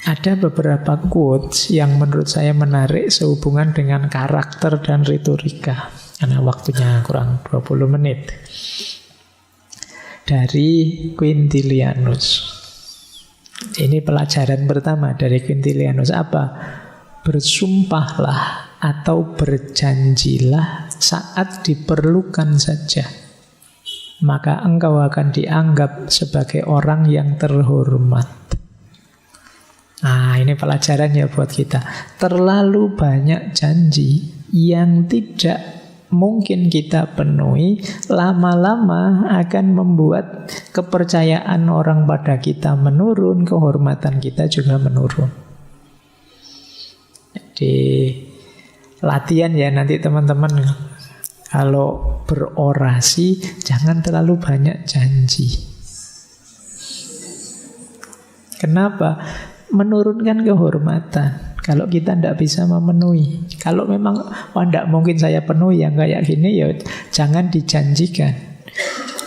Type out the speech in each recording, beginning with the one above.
ada beberapa quotes yang menurut saya menarik sehubungan dengan karakter dan retorika. Karena waktunya kurang 20 menit. Dari Quintilianus. Ini pelajaran pertama dari Quintilianus. Apa? Bersumpahlah atau berjanjilah saat diperlukan saja, maka engkau akan dianggap sebagai orang yang terhormat. Nah, ini pelajaran ya buat kita. Terlalu banyak janji yang tidak mungkin kita penuhi, lama-lama akan membuat kepercayaan orang pada kita menurun, kehormatan kita juga menurun. Jadi latihan ya nanti teman-teman, kalau berorasi jangan terlalu banyak janji. Kenapa? Menurunkan kehormatan kalau kita tidak bisa memenuhi. Kalau memang tidak mungkin saya penuhi yang kayak gini, ya jangan dijanjikan.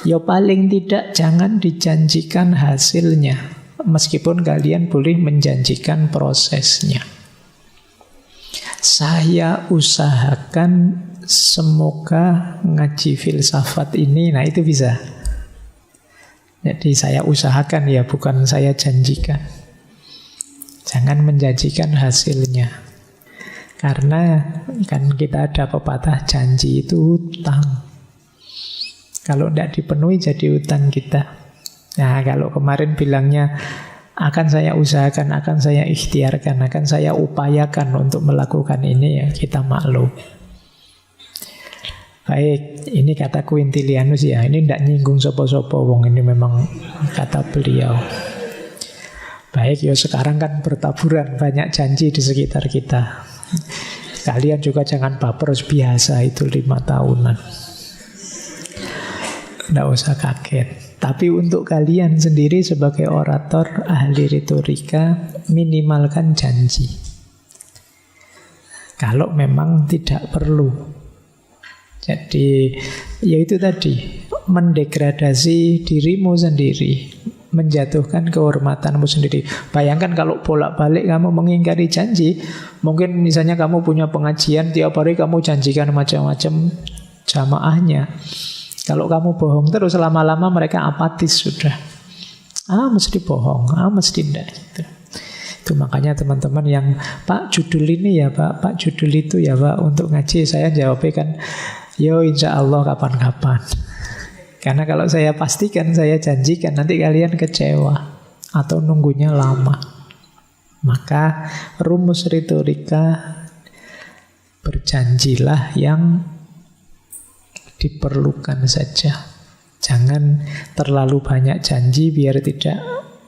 Ya paling tidak jangan dijanjikan hasilnya, meskipun kalian boleh menjanjikan prosesnya. Saya usahakan semoga ngaji filsafat ini, nah itu bisa. Jadi saya usahakan ya, bukan saya janjikan. Jangan menjanjikan hasilnya. Karena kan kita ada pepatah, janji itu hutang. Kalau tidak dipenuhi jadi hutang kita. Nah, kalau kemarin bilangnya akan saya usahakan, akan saya ikhtiarkan, akan saya upayakan untuk melakukan ini, ya kita maklum. Baik, ini kata Quintilianus ya. Ini tidak nyinggung sopo-sopo, wong ini memang kata beliau. Baik, ya sekarang kan bertaburan banyak janji di sekitar kita. Kalian juga jangan baper, biasa itu 5 tahunan. Tidak usah kaget. Tapi untuk kalian sendiri sebagai orator, ahli retorika, minimalkan janji. Kalau memang tidak perlu. Jadi, ya itu tadi, mendegradasi dirimu sendiri, menjatuhkan kehormatanmu sendiri. Bayangkan kalau bolak-balik kamu mengingkari janji, mungkin misalnya kamu punya pengajian, tiap hari kamu janjikan macam-macam jamaahnya. Kalau kamu bohong terus, lama-lama mereka apatis sudah. Mesti bohong, mesti tidak. Itu makanya teman-teman yang, Pak judul ini ya Pak judul itu ya Pak, untuk ngaji saya jawabnya kan, yo insya Allah kapan-kapan. Karena kalau saya pastikan, saya janjikan, nanti kalian kecewa atau nunggunya lama. Maka rumus retorika, berjanjilah yang diperlukan saja. Jangan terlalu banyak janji biar tidak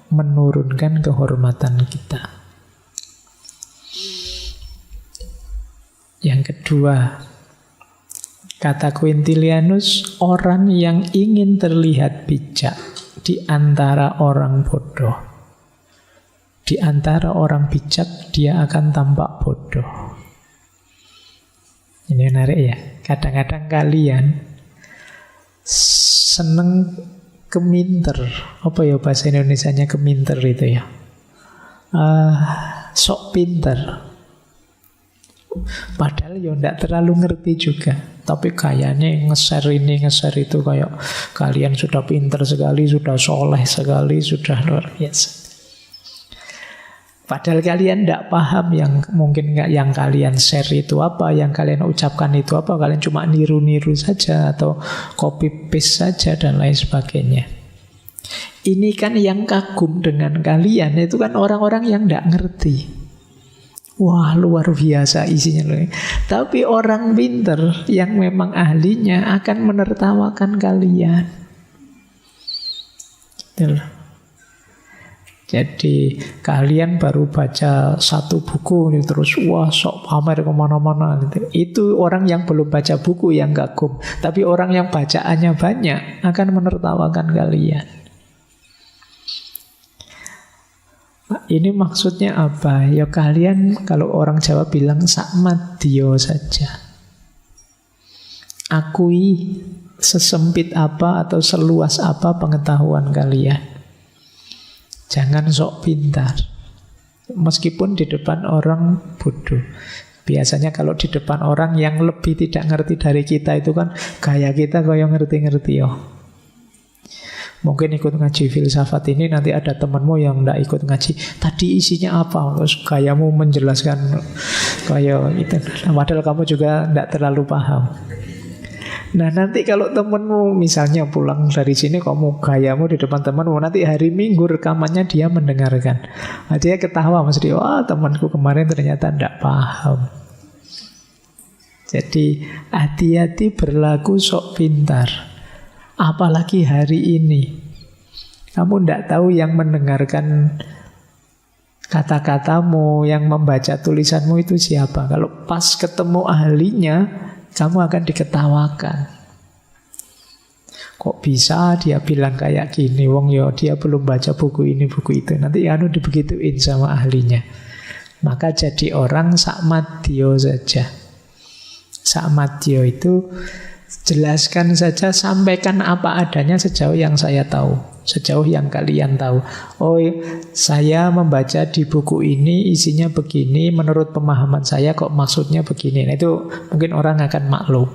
menurunkan kehormatan kita. Yang kedua, kata Quintilianus, orang yang ingin terlihat bijak di antara orang bodoh, di antara orang bijak dia akan tampak bodoh. Ini menarik ya. Kadang-kadang kalian seneng keminter. Apa ya bahasa Indonesianya keminter itu ya? Sok pinter. Padahal ya tidak terlalu ngerti juga, tapi kayaknya nge-share ini, nge-share itu, kayak kalian sudah pinter sekali, sudah soleh sekali, sudah luar biasa. Padahal kalian tidak paham yang mungkin yang kalian share itu apa, yang kalian ucapkan itu apa. Kalian cuma niru-niru saja atau copy paste saja dan lain sebagainya. Ini kan yang kagum dengan kalian itu kan orang-orang yang tidak ngerti. Wah, luar biasa isinya loh. Tapi orang pinter yang memang ahlinya akan menertawakan kalian. Gitu. Jadi kalian baru baca satu buku ini terus wah sok pamer kemana-mana gitu. Itu orang yang belum baca buku yang kagum. Tapi orang yang bacaannya banyak akan menertawakan kalian. Ini maksudnya apa? Ya kalian, kalau orang Jawa bilang sakmadyo saja. Akui sesempit apa atau seluas apa pengetahuan kalian. Jangan sok pintar. Meskipun di depan orang bodoh. Biasanya kalau di depan orang yang lebih tidak ngerti dari kita itu kan gaya kita kayak ngerti-ngerti ya. Mungkin ikut ngaji filsafat ini nanti ada temanmu yang tidak ikut ngaji. Tadi isinya apa? Terus gayamu menjelaskan kayak itu. Padahal kamu juga tidak terlalu paham. Nah nanti kalau temenmu misalnya pulang dari sini, kamu gayamu di depan temenmu, nanti hari Minggu rekamannya dia mendengarkan. Nah, dia ketawa mesti, wah temanku kemarin ternyata tidak paham. Jadi hati-hati berlaku sok pintar. Apalagi hari ini, kamu tidak tahu yang mendengarkan kata-katamu, yang membaca tulisanmu itu siapa. Kalau pas ketemu ahlinya, kamu akan diketawakan. Kok bisa dia bilang kayak gini? Wong yo dia belum baca buku ini buku itu. Nanti dibegituin sama ahlinya. Maka jadi orang sakmadyo saja. Sakmadyo itu jelaskan saja, sampaikan apa adanya sejauh yang saya tahu, sejauh yang kalian tahu. Oh, saya membaca di buku ini isinya begini, menurut pemahaman saya kok maksudnya begini. Nah, itu mungkin orang akan maklum.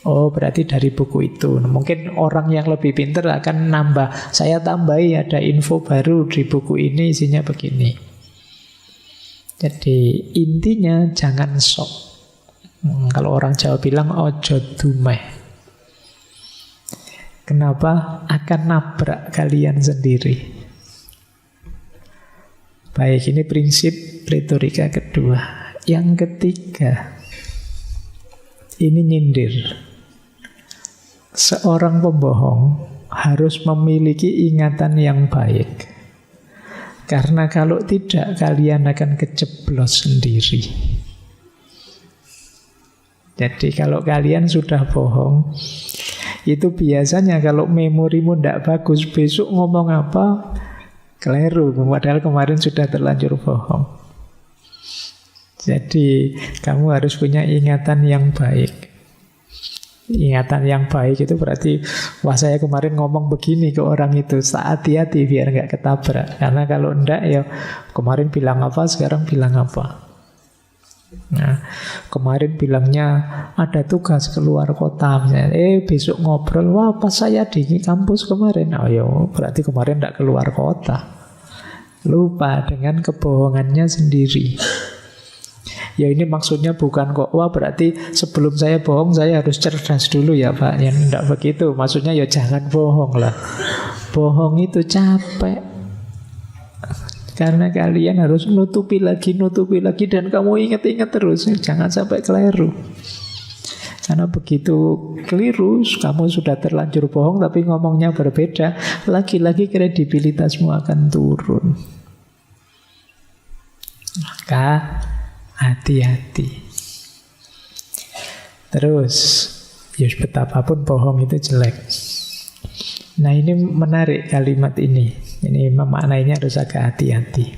Oh, berarti dari buku itu. Nah, mungkin orang yang lebih pintar akan nambah. Saya tambahi ada info baru di buku ini isinya begini. Jadi intinya jangan sok. Kalau orang Jawa bilang ojo dumeh. Kenapa? Akan nabrak kalian sendiri. Baik, ini prinsip retorika kedua. Yang ketiga, ini nyindir. Seorang pembohong harus memiliki ingatan yang baik. Karena kalau tidak, kalian akan kejeblos sendiri. Jadi kalau kalian sudah bohong, itu biasanya kalau memorimu tidak bagus, besok ngomong apa, keliru. Padahal kemarin sudah terlanjur bohong. Jadi kamu harus punya ingatan yang baik. Ingatan yang baik itu berarti, wah saya kemarin ngomong begini ke orang itu, hati-hati biar nggak ketabrak. Karena kalau enggak ya kemarin bilang apa, sekarang bilang apa. Nah, kemarin bilangnya ada tugas keluar kota misalnya. Besok ngobrol, wah pas saya di kampus kemarin. Oh ya, berarti kemarin tidak keluar kota. Lupa dengan kebohongannya sendiri. Ya ini maksudnya bukan kok, wah berarti sebelum saya bohong saya harus cerdas dulu ya Pak. Yang tidak begitu. Maksudnya ya jangan bohong lah. Bohong itu capek. Karena kalian harus nutupi lagi dan kamu ingat-ingat terus, jangan sampai keliru. Karena begitu keliru, kamu sudah terlanjur bohong tapi ngomongnya berbeda, lagi-lagi kredibilitasmu akan turun. Maka hati-hati. Terus, ya betapapun bohong itu jelek. Nah ini menarik kalimat ini. Ini memaknainya harus agak hati-hati.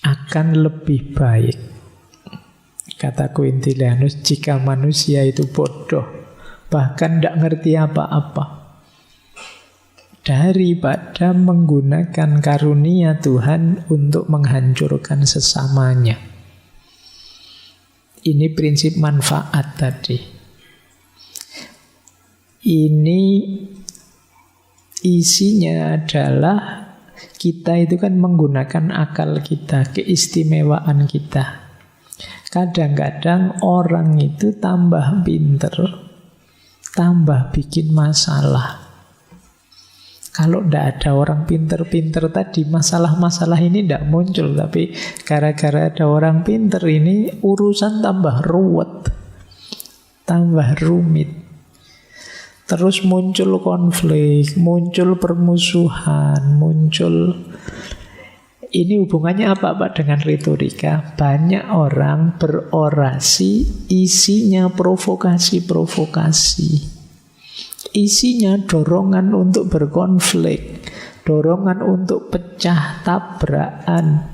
Akan lebih baik, kata Quintilianus, jika manusia itu bodoh, bahkan tidak ngerti apa-apa, daripada menggunakan karunia Tuhan untuk menghancurkan sesamanya. Ini prinsip manfaat tadi. Ini isinya adalah kita itu kan menggunakan akal kita, keistimewaan kita. Kadang-kadang orang itu tambah pinter, tambah bikin masalah. Kalau tidak ada orang pinter-pinter tadi, masalah-masalah ini tidak muncul. Tapi gara-gara ada orang pinter ini, urusan tambah ruwet, tambah rumit. Terus muncul konflik, muncul permusuhan, muncul... Ini hubungannya apa Pak dengan retorika? Banyak orang berorasi, isinya provokasi-provokasi. Isinya dorongan untuk berkonflik, dorongan untuk pecah tabrakan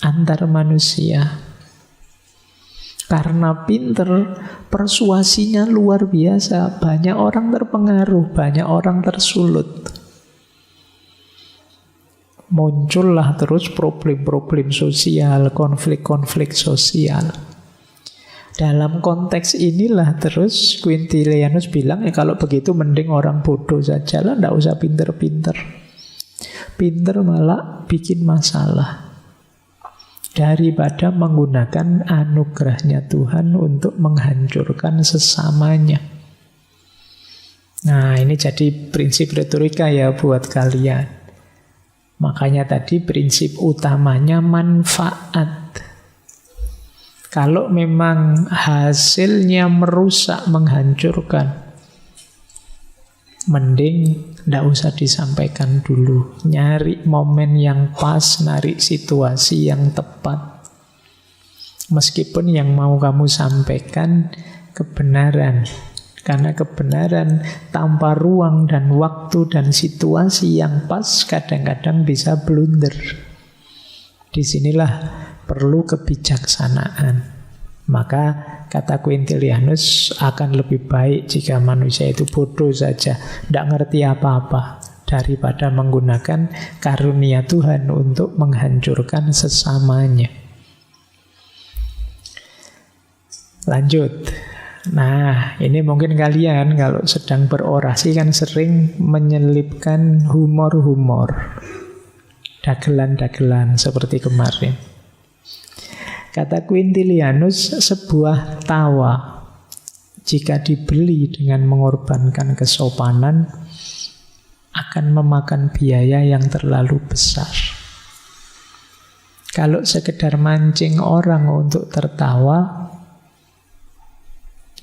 antar manusia. Karena pinter, persuasinya luar biasa. Banyak orang terpengaruh, banyak orang tersulut. muncullah terus problem-problem sosial, konflik-konflik sosial. Dalam konteks inilah terus Quintilianus bilang, kalau begitu mending orang bodoh saja lah, tidak usah pinter-pinter. Pinter malah bikin masalah daripada menggunakan anugerahnya Tuhan untuk menghancurkan sesamanya. Nah, ini jadi prinsip retorika ya buat kalian. Makanya tadi prinsip utamanya manfaat. Kalau memang hasilnya merusak, menghancurkan, mending tidak usah disampaikan dulu. Nyari momen yang pas, nyari situasi yang tepat. Meskipun yang mau kamu sampaikan kebenaran. Karena kebenaran tanpa ruang dan waktu dan situasi yang pas kadang-kadang bisa blunder. Disinilah perlu kebijaksanaan. Maka kata Quintilianus, akan lebih baik jika manusia itu bodoh saja, tidak ngerti apa-apa, daripada menggunakan karunia Tuhan untuk menghancurkan sesamanya. Lanjut. Nah, ini mungkin kalian kalau sedang berorasi kan sering menyelipkan humor-humor, dagelan-dagelan seperti kemarin. Kata Quintilianus, sebuah tawa jika dibeli dengan mengorbankan kesopanan akan memakan biaya yang terlalu besar. Kalau sekedar mancing orang untuk tertawa,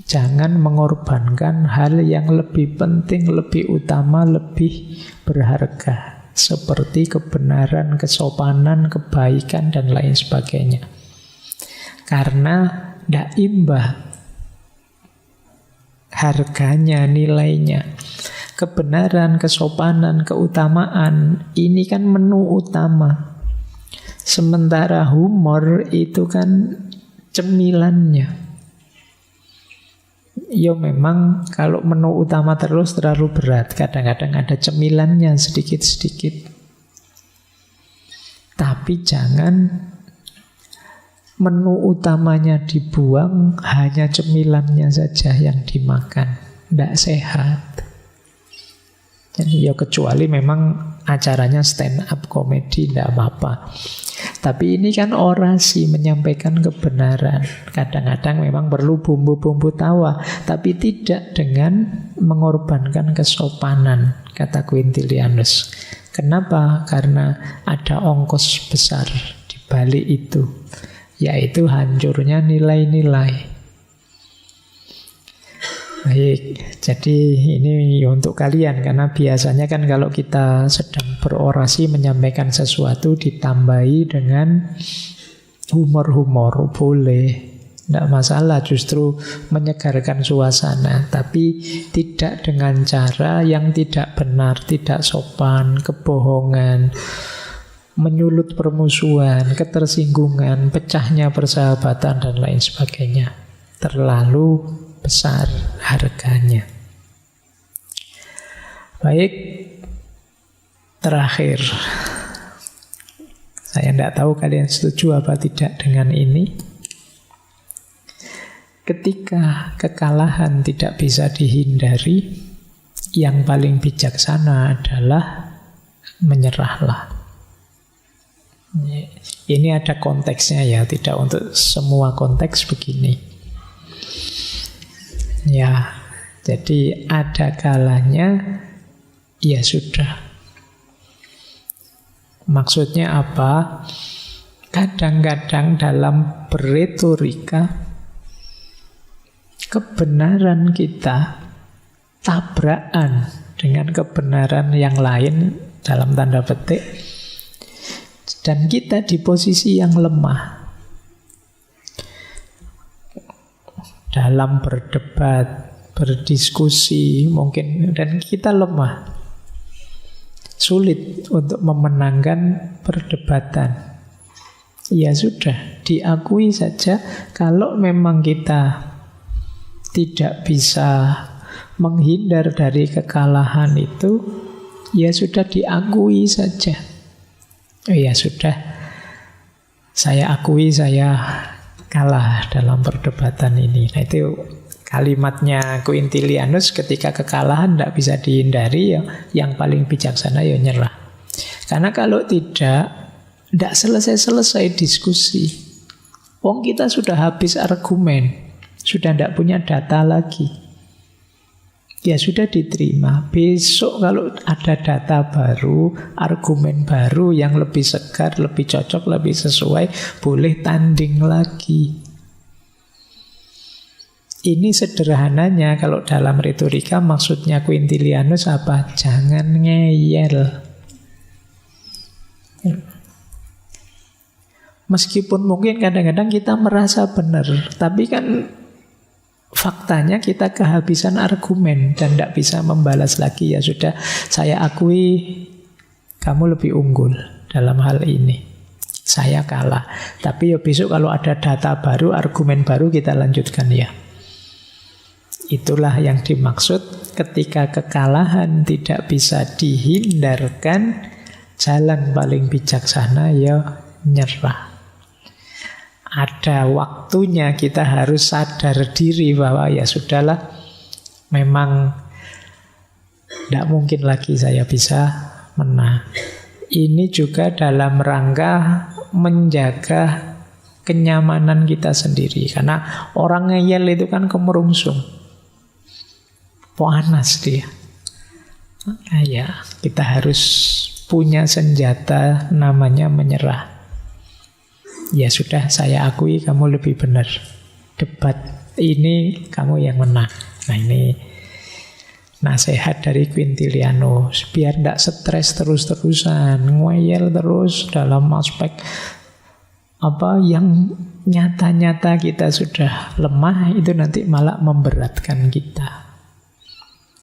jangan mengorbankan hal yang lebih penting, lebih utama, lebih berharga, seperti kebenaran, kesopanan, kebaikan, dan lain sebagainya. Karena tidak imbang harganya, nilainya. Kebenaran, kesopanan, keutamaan, ini kan menu utama. Sementara humor itu kan cemilannya. Ya memang kalau menu utama terus terlalu berat. Kadang-kadang ada cemilannya sedikit-sedikit. Tapi jangan menu utamanya dibuang, hanya cemilannya saja yang dimakan. Tidak sehat. Jadi ya kecuali memang acaranya stand up comedy, tidak apa-apa. Tapi ini kan orasi, menyampaikan kebenaran. Kadang-kadang memang perlu bumbu-bumbu tawa, tapi tidak dengan mengorbankan kesopanan, kata Quintilianus. Kenapa? Karena ada ongkos besar di balik itu, yaitu hancurnya nilai-nilai. Baik, jadi ini untuk kalian, karena biasanya kan kalau kita sedang berorasi menyampaikan sesuatu ditambahi dengan humor-humor, boleh, tidak masalah, justru menyegarkan suasana, tapi tidak dengan cara yang tidak benar, tidak sopan, kebohongan, menyulut permusuhan, ketersinggungan, pecahnya persahabatan, dan lain sebagainya. Terlalu besar harganya. Baik, terakhir, saya tidak tahu kalian setuju apa tidak dengan ini. Ketika kekalahan tidak bisa dihindari, yang paling bijaksana adalah menyerahlah. Ini ada konteksnya ya, tidak untuk semua konteks begini. Ya, jadi ada kalanya ya sudah. Maksudnya apa? Kadang-kadang dalam berretorika kebenaran kita tabrakan dengan kebenaran yang lain dalam tanda petik, dan kita di posisi yang lemah dalam berdebat, berdiskusi mungkin, dan kita lemah, sulit untuk memenangkan perdebatan. Ya sudah, diakui saja kalau memang kita tidak bisa menghindar dari kekalahan itu, ya sudah diakui saja. Oh ya sudah, saya akui saya kalah dalam perdebatan ini. Nah itu kalimatnya Quintilianus, ketika kekalahan tidak bisa dihindari, ya, yang paling bijaksana ya nyerah. Karena kalau tidak selesai-selesai diskusi. Wong kita sudah habis argumen, sudah tidak punya data lagi. Ya sudah diterima. Besok kalau ada data baru, argumen baru yang lebih segar, lebih cocok, lebih sesuai, boleh tanding lagi. Ini sederhananya kalau dalam retorika maksudnya Quintilianus apa? Jangan ngeyel. Meskipun mungkin kadang-kadang kita merasa benar, tapi kan faktanya kita kehabisan argumen dan tidak bisa membalas lagi. Ya sudah, saya akui kamu lebih unggul dalam hal ini. Saya kalah. Tapi ya besok kalau ada data baru, argumen baru, kita lanjutkan ya. Itulah yang dimaksud ketika kekalahan tidak bisa dihindarkan, jalan paling bijaksana ya nyerah. Ada waktunya kita harus sadar diri bahwa ya sudahlah, memang tidak mungkin lagi saya bisa menang. Ini juga dalam rangka menjaga kenyamanan kita sendiri. Karena orang ngeyel itu kan kemerungsung, panas dia. Maka ya kita harus punya senjata namanya menyerah. Ya sudah, saya akui kamu lebih benar. Debat ini kamu yang menang. Nah ini nasihat dari Quintilianus. Biar tidak stres terus-terusan, ngeyel terus dalam aspek apa yang nyata-nyata kita sudah lemah, itu nanti malah memberatkan kita.